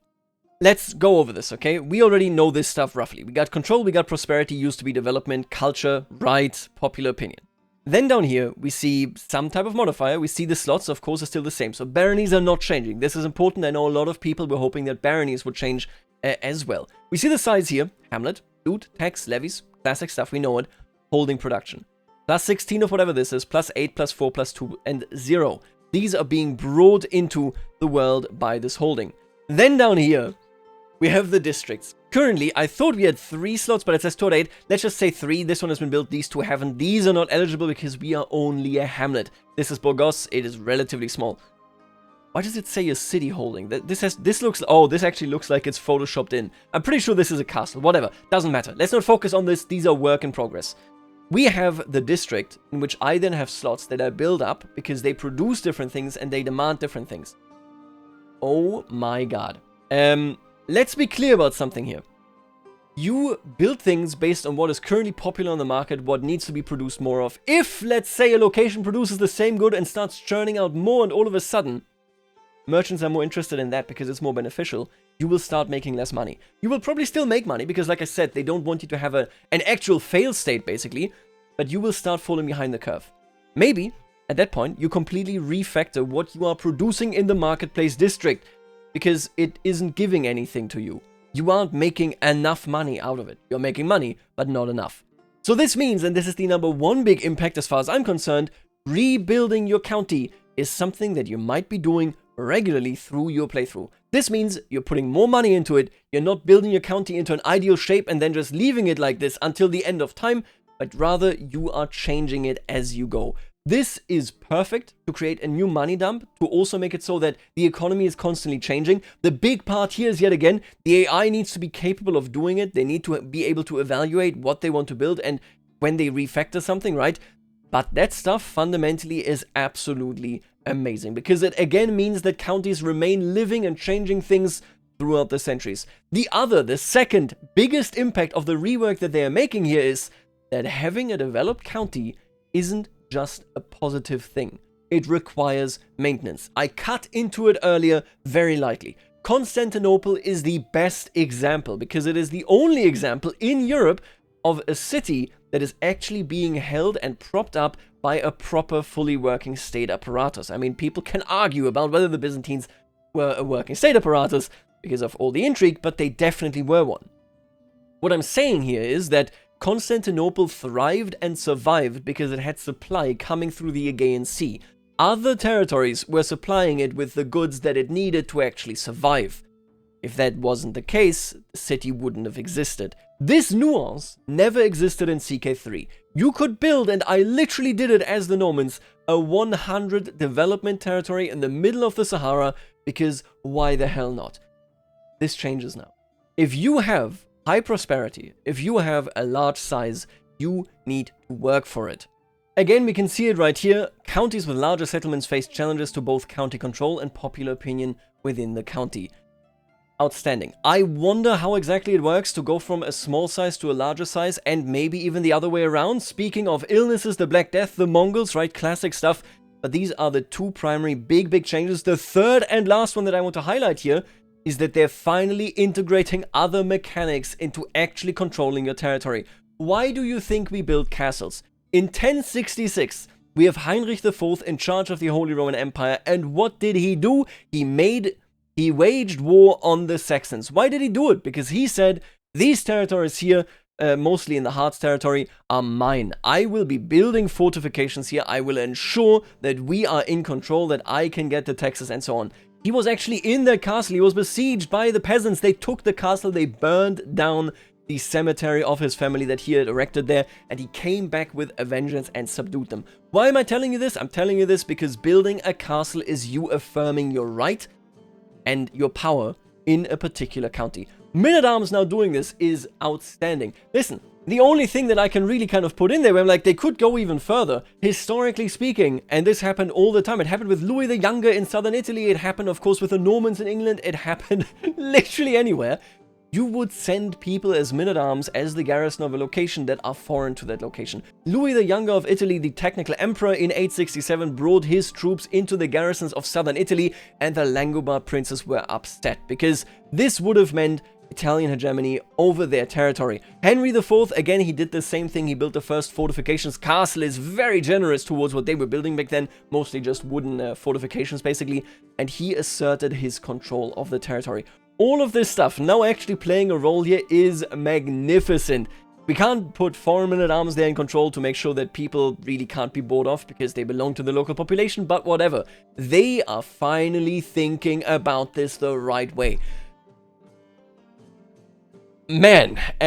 Let's go over this, okay? We already know this stuff roughly. We got control, we got prosperity, used to be development, culture, rights, popular opinion. Then down here, we see some type of modifier. We see the slots, of course, are still the same. So baronies are not changing. This is important. I know a lot of people were hoping that baronies would change as well. We see the size here. Hamlet, loot, tax, levies, classic stuff, we know it. Holding production. Plus 16 of whatever this is, plus 8, plus 4, plus 2, and 0. These are being brought into the world by this holding. Then down here, we have the districts. Currently, I thought we had 3 slots, but it says 2 out of 8. Let's just say 3. This one has been built, these 2 haven't. These are not eligible because we are only a hamlet. This is Burgos, it is relatively small. Why does it say a city holding? This actually looks like it's photoshopped in. I'm pretty sure this is a castle, whatever. Doesn't matter. Let's not focus on this, these are work in progress. We have the district, in which I then have slots that I build up because they produce different things and they demand different things. Oh my god. Let's be clear about something here. You build things based on what is currently popular on the market, what needs to be produced more of. If, let's say, a location produces the same good and starts churning out more and all of a sudden, merchants are more interested in that because it's more beneficial, you will start making less money. You will probably still make money because, like I said, they don't want you to have an actual fail state, basically, but you will start falling behind the curve. Maybe, at that point, you completely refactor what you are producing in the marketplace district, because it isn't giving anything to you. You aren't making enough money out of it. You're making money, but not enough. So this means, and this is the #1 big impact as far as I'm concerned, rebuilding your county is something that you might be doing regularly through your playthrough. This means you're putting more money into it, you're not building your county into an ideal shape and then just leaving it like this until the end of time, but rather you are changing it as you go. This is perfect to create a new money dump, to also make it so that the economy is constantly changing. The big part here is, yet again, the AI needs to be capable of doing it. They need to be able to evaluate what they want to build and when they refactor something, right? But that stuff fundamentally is absolutely amazing, because it again means that counties remain living and changing things throughout the centuries. The second biggest impact of the rework that they are making here is that having a developed county isn't just a positive thing. It requires maintenance. I cut into it earlier very lightly. Constantinople is the best example because it is the only example in Europe of a city that is actually being held and propped up by a proper, fully working state apparatus. I mean, people can argue about whether the Byzantines were a working state apparatus because of all the intrigue, but they definitely were one. What I'm saying here is that Constantinople thrived and survived because it had supply coming through the Aegean Sea. Other territories were supplying it with the goods that it needed to actually survive. If that wasn't the case, the city wouldn't have existed. This nuance never existed in CK3. You could build, and I literally did it as the Normans, a 100 development territory in the middle of the Sahara, because why the hell not? This changes now. If you have high prosperity, if you have a large size, you need to work for it. Again, we can see it right here. Counties with larger settlements face challenges to both county control and popular opinion within the county. Outstanding. I wonder how exactly it works to go from a small size to a larger size, and maybe even the other way around. Speaking of illnesses, the Black Death, the Mongols, right? Classic stuff. But these are the two primary big changes. The third and last one that I want to highlight here is that they're finally integrating other mechanics into actually controlling your territory. Why do you think we build castles? In 1066, we have Heinrich IV in charge of the Holy Roman Empire, and what did he do? He waged war on the Saxons. Why did he do it? Because he said, these territories here, mostly in the Harz territory, are mine. I will be building fortifications here. I will ensure that we are in control, that I can get the taxes and so on. He was actually in that castle. He was besieged by the peasants. They took the castle. They burned down the cemetery of his family that he had erected there. And he came back with a vengeance and subdued them. Why am I telling you this? I'm telling you this because building a castle is you affirming your right and your power in a particular county. Men-at-Arms now doing this is outstanding. Listen, the only thing that I can really kind of put in there, where I'm like, they could go even further, historically speaking, and this happened all the time. It happened with Louis the Younger in southern Italy. It happened, of course, with the Normans in England. It happened literally anywhere. You would send people as men-at-arms as the garrison of a location that are foreign to that location. Louis the Younger of Italy, the technical emperor in 867, brought his troops into the garrisons of southern Italy, and the Langobard princes were upset, because this would have meant Italian hegemony over their territory. Henry IV, again, he did the same thing. He built the first fortifications. Castle is very generous towards what they were building back then, mostly just wooden fortifications, basically, and he asserted his control of the territory. All of this stuff now actually playing a role here is magnificent. We can't put foreign men-at-arms there in control to make sure that people really can't be bought off because they belong to the local population, but whatever. They are finally thinking about this the right way. Yeah.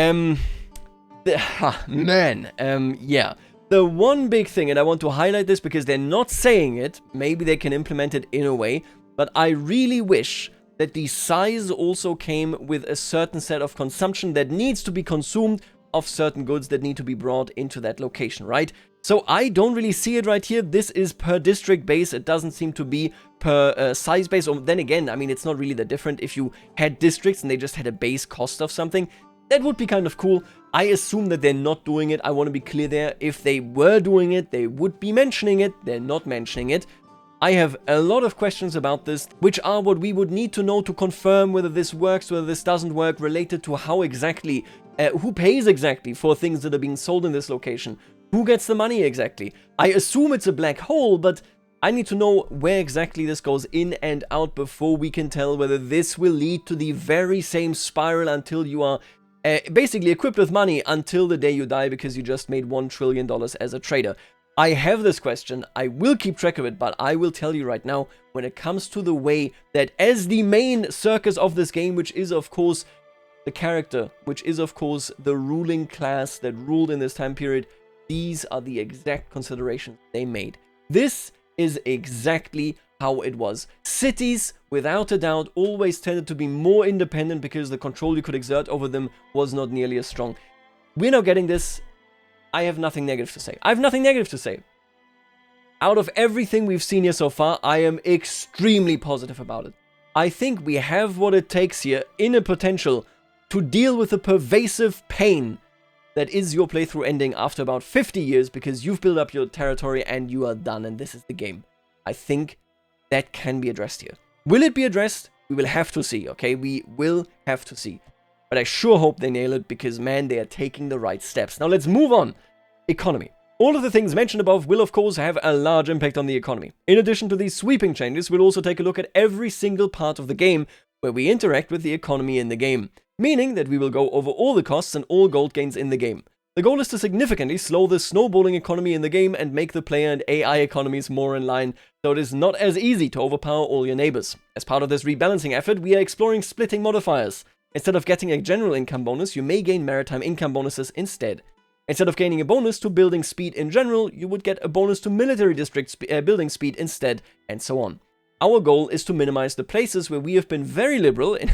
The one big thing, and I want to highlight this because they're not saying it, maybe they can implement it in a way, but I really wish that the size also came with a certain set of consumption that needs to be consumed of certain goods that need to be brought into that location, right? So I don't really see it right here. This is per district base. It doesn't seem to be per size base. Or then again, I mean, it's not really that different. If you had districts and they just had a base cost of something, that would be kind of cool. I assume that they're not doing it. I want to be clear there. If they were doing it, they would be mentioning it. They're not mentioning it. I have a lot of questions about this, which are what we would need to know to confirm whether this works, whether this doesn't work, related to how exactly, who pays exactly for things that are being sold in this location, who gets the money exactly. I assume it's a black hole, but I need to know where exactly this goes in and out before we can tell whether this will lead to the very same spiral until you are basically equipped with money until the day you die because you just made $1 trillion as a trader. I have this question, I will keep track of it, but I will tell you right now, when it comes to the way that as the main circus of this game, which is of course the character, which is of course the ruling class that ruled in this time period, these are the exact considerations they made. This is exactly how it was. Cities, without a doubt, always tended to be more independent because the control you could exert over them was not nearly as strong. We're now getting this. I have nothing negative to say. I have nothing negative to say. Out of everything we've seen here so far, I am extremely positive about it. I think we have what it takes here in a potential to deal with the pervasive pain that is your playthrough ending after about 50 years because you've built up your territory and you are done and this is the game. I think that can be addressed here. Will it be addressed? We will have to see, okay? We will have to see. But I sure hope they nail it because, man, they are taking the right steps. Now let's move on. Economy. All of the things mentioned above will, of course, have a large impact on the economy. In addition to these sweeping changes, we'll also take a look at every single part of the game where we interact with the economy in the game, meaning that we will go over all the costs and all gold gains in the game. The goal is to significantly slow the snowballing economy in the game and make the player and AI economies more in line, so it is not as easy to overpower all your neighbors. As part of this rebalancing effort, we are exploring splitting modifiers. Instead of getting a general income bonus, you may gain maritime income bonuses instead. Instead of gaining a bonus to building speed in general, you would get a bonus to military district building speed instead, and so on. Our goal is to minimize the places where we have been very liberal, in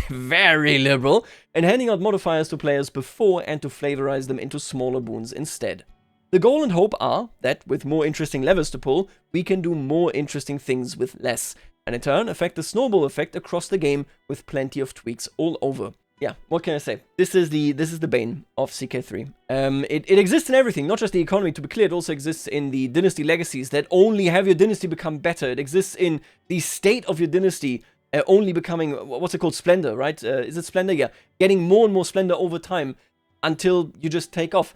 handing out modifiers to players before and to flavorize them into smaller boons instead. The goal and hope are that, with more interesting levers to pull, we can do more interesting things with less, and in turn affect the snowball effect across the game with plenty of tweaks all over. Yeah, what can I say? This is the bane of CK3. It exists in everything, not just the economy. To be clear, it also exists in the dynasty legacies that only have your dynasty become better. It exists in the state of your dynasty only becoming, what's it called, splendor, right? Is it splendor? Yeah, getting more and more splendor over time until you just take off.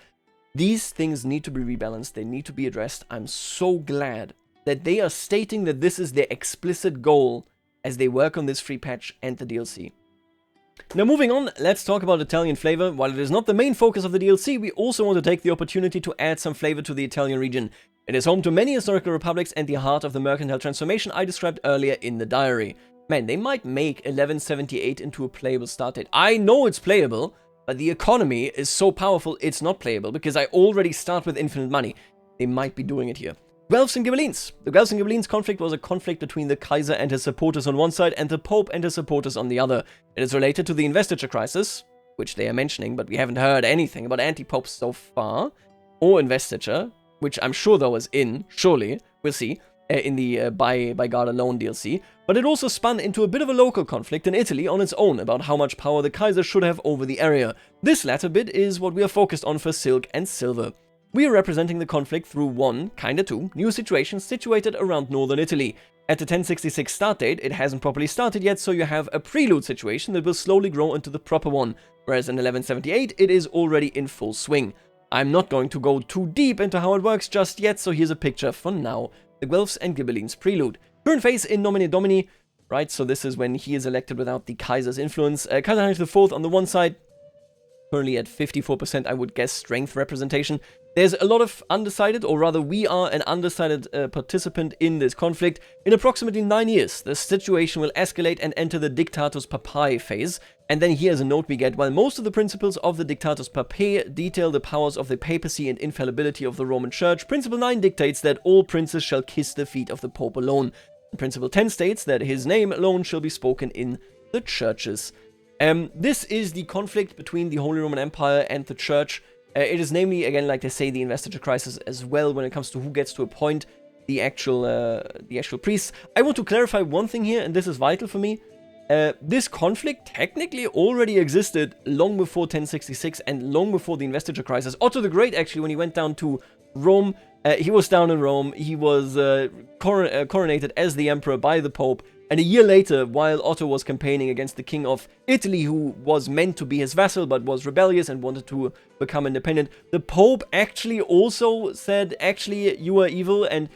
These things need to be rebalanced. They need to be addressed. I'm so glad that they are stating that this is their explicit goal as they work on this free patch and the DLC. Now moving on, let's talk about Italian flavor. While it is not the main focus of the DLC, we also want to take the opportunity to add some flavor to the Italian region. It is home to many historical republics and the heart of the mercantile transformation I described earlier in the diary. Man, they might make 1178 into a playable start date. I know it's playable, but the economy is so powerful it's not playable because I already start with infinite money. They might be doing it here. Guelphs and Ghibellines. The Guelphs and Ghibellines conflict was a conflict between the Kaiser and his supporters on one side and the Pope and his supporters on the other. It is related to the investiture crisis, which they are mentioning, but we haven't heard anything about anti-popes so far, or investiture, which I'm sure though is in, surely, we'll see, in the by God Alone DLC. But it also spun into a bit of a local conflict in Italy on its own about how much power the Kaiser should have over the area. This latter bit is what we are focused on for Silk and Silver. We are representing the conflict through one, kinda two, new situations situated around northern Italy. At the 1066 start date, it hasn't properly started yet, so you have a prelude situation that will slowly grow into the proper one, whereas in 1178 it is already in full swing. I'm not going to go too deep into how it works just yet, so here's a picture for now. The Guelphs and Ghibellines prelude. Current phase in Nomine Domini, right, so this is when he is elected without the Kaiser's influence. Kaiser Heinrich IV on the one side, currently at 54%, I would guess, strength representation. There's a lot of undecided, or rather we are an undecided participant in this conflict. In approximately 9 years, the situation will escalate and enter the Dictatus Papae phase. And then here's a note we get: while most of the principles of the Dictatus Papae detail the powers of the papacy and infallibility of the Roman Church, Principle 9 dictates that all princes shall kiss the feet of the Pope alone. And Principle 10 states that his name alone shall be spoken in the churches. This is the conflict between the Holy Roman Empire and the Church. It is namely, again, like they say, the investiture crisis as well when it comes to who gets to appoint the actual priests. I want to clarify one thing here, and this is vital for me. This conflict technically already existed long before 1066 and long before the investiture crisis. Otto the Great, actually, when he went down to Rome, he was down in Rome, he was coronated as the emperor by the Pope, and a year later, while Otto was campaigning against the king of Italy, who was meant to be his vassal but was rebellious and wanted to become independent, the Pope actually also said, actually, you are evil and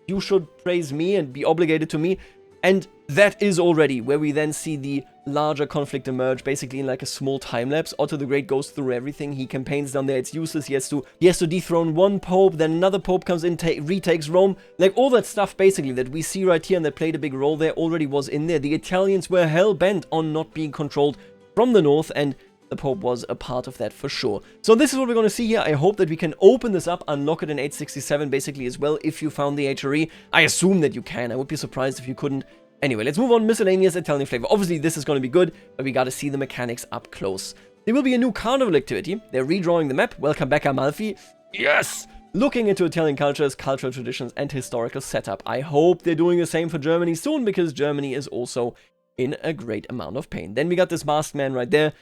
you should praise me and be obligated to me. And that is already where we then see the larger conflict emerge, basically in like a small time lapse. Otto the Great goes through everything. He campaigns down there. It's useless. He has to dethrone one pope. Then another pope comes in, retakes Rome. Like all that stuff, basically, that we see right here and that played a big role there already was in there. The Italians were hell bent on not being controlled from the north, and the Pope was a part of that for sure. So this is what we're going to see here. I hope that we can open this up, unlock it in 867 basically as well, if you found the HRE. I assume that you can. I would be surprised if you couldn't. Anyway, let's move on. Miscellaneous Italian flavor. Obviously, this is going to be good, but we got to see the mechanics up close. There will be a new carnival activity. They're redrawing the map. Welcome back, Amalfi. Yes! Looking into Italian cultures, cultural traditions, and historical setup. I hope they're doing the same for Germany soon, because Germany is also in a great amount of pain. Then we got this masked man right there,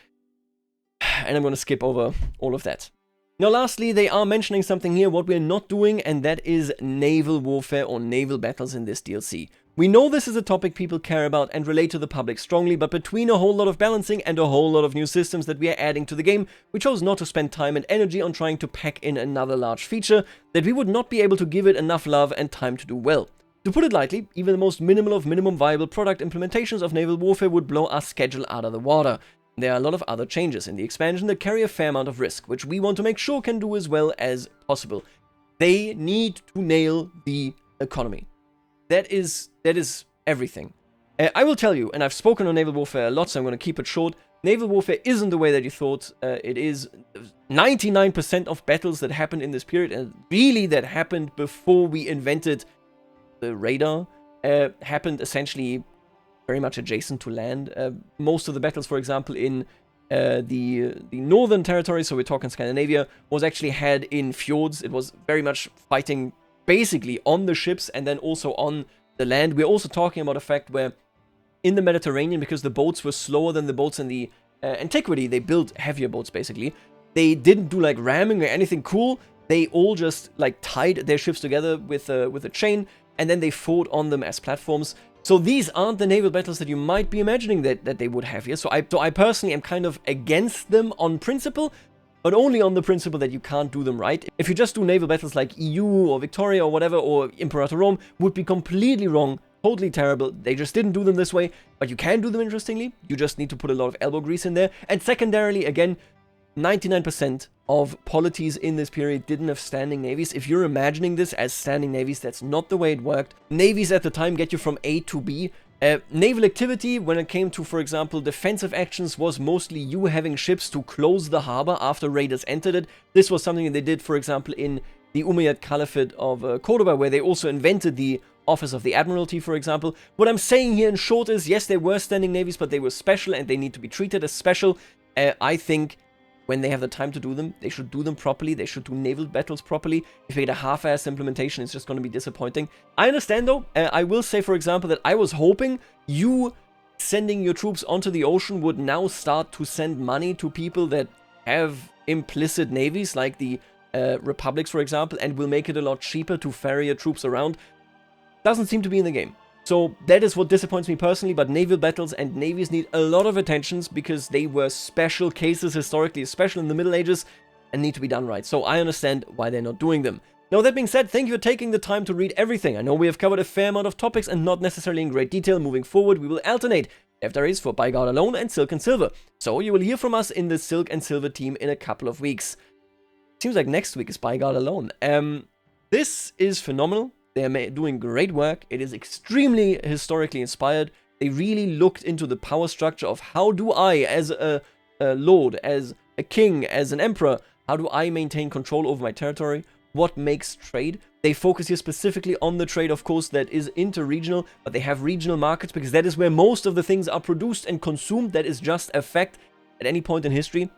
and I'm going to skip over all of that. Now, lastly, they are mentioning something here, what we're not doing, and that is naval warfare or naval battles in this DLC. We know this is a topic people care about and relate to the public strongly, but between a whole lot of balancing and a whole lot of new systems that we are adding to the game, we chose not to spend time and energy on trying to pack in another large feature that we would not be able to give it enough love and time to do well. To put it lightly, even the most minimal of minimum viable product implementations of naval warfare would blow our schedule out of the water. There are a lot of other changes in the expansion that carry a fair amount of risk, which we want to make sure can do as well as possible. They need to nail the economy. That is everything. I will tell you, and I've spoken on naval warfare a lot, so I'm going to keep it short. Naval warfare isn't the way that you thought. It is 99% of battles that happened in this period, and really that happened before we invented the radar, happened essentially very much adjacent to land. Most of the battles, for example, in the northern territory, so we're talking Scandinavia, was actually had in fjords. It was very much fighting basically on the ships and then also on the land. We're also talking about a fact where in the Mediterranean, because the boats were slower than the boats in the antiquity, they built heavier boats basically. They didn't do like ramming or anything cool. They all just like tied their ships together with a chain, and then they fought on them as platforms. So these aren't the naval battles that you might be imagining that they would have here. So I personally am kind of against them on principle, but only on the principle that you can't do them right. If you just do naval battles like EU or Victoria or whatever, or Imperator Rome, would be completely wrong, totally terrible. They just didn't do them this way, but you can do them interestingly. You just need to put a lot of elbow grease in there. And secondarily, again, 99% of polities in this period didn't have standing navies. If you're imagining this as standing navies, that's not the way it worked. Navies at the time get you from A to B. Naval activity, when it came to, for example, defensive actions, was mostly you having ships to close the harbor after raiders entered it. This was something they did, for example, in the Umayyad Caliphate of Cordoba, where they also invented the Office of the Admiralty, for example. What I'm saying here in short is, yes, they were standing navies, but they were special and they need to be treated as special. I think when they have the time to do them, they should do them properly. They should do naval battles properly. If they get a half-ass implementation, it's just going to be disappointing. I understand, though. I will say, for example, that I was hoping you sending your troops onto the ocean would now start to send money to people that have implicit navies, like the republics, for example, and will make it a lot cheaper to ferry your troops around. Doesn't seem to be in the game. So that is what disappoints me personally, but naval battles and navies need a lot of attention because they were special cases historically, especially in the Middle Ages, and need to be done right. So I understand why they're not doing them. Now, that being said, thank you for taking the time to read everything. I know we have covered a fair amount of topics and not necessarily in great detail. Moving forward, we will alternate FDRs for By God Alone and Silk and Silver. So you will hear from us in the Silk and Silver team in a couple of weeks. Seems like next week is By God Alone. This is phenomenal. They're doing great work. It is extremely historically inspired. They really looked into the power structure of how do I, as a lord, as a king, as an emperor, how do I maintain control over my territory? What makes trade? They focus here specifically on the trade, of course, that is inter-regional, but they have regional markets because that is where most of the things are produced and consumed. That is just a fact at any point in history.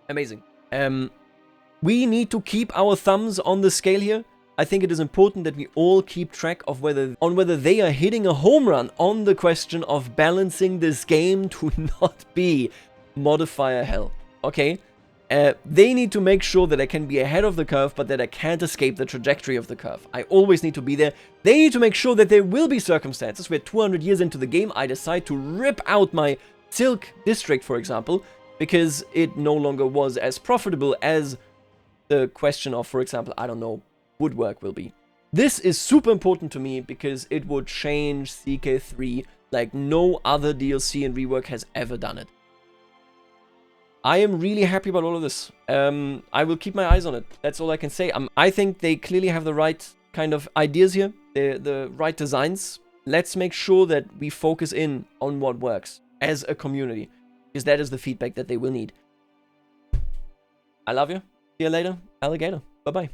Amazing. We need to keep our thumbs on the scale here. I think it is important that we all keep track of whether they are hitting a home run on the question of balancing this game to not be modifier hell. Okay? They need to make sure that I can be ahead of the curve, but that I can't escape the trajectory of the curve. I always need to be there. They need to make sure that there will be circumstances where 200 years into the game, I decide to rip out my Silk district, for example, because it no longer was as profitable as the question of, for example, I don't know, woodwork will be. This is super important to me because it would change CK3 like no other DLC in Rework has ever done it. I am really happy about all of this. I will keep my eyes on it. That's all I can say. I think they clearly have the right kind of ideas here, the right designs. Let's make sure that we focus in on what works as a community, because that is the feedback that they will need. I love you. See you later, alligator. Bye-bye.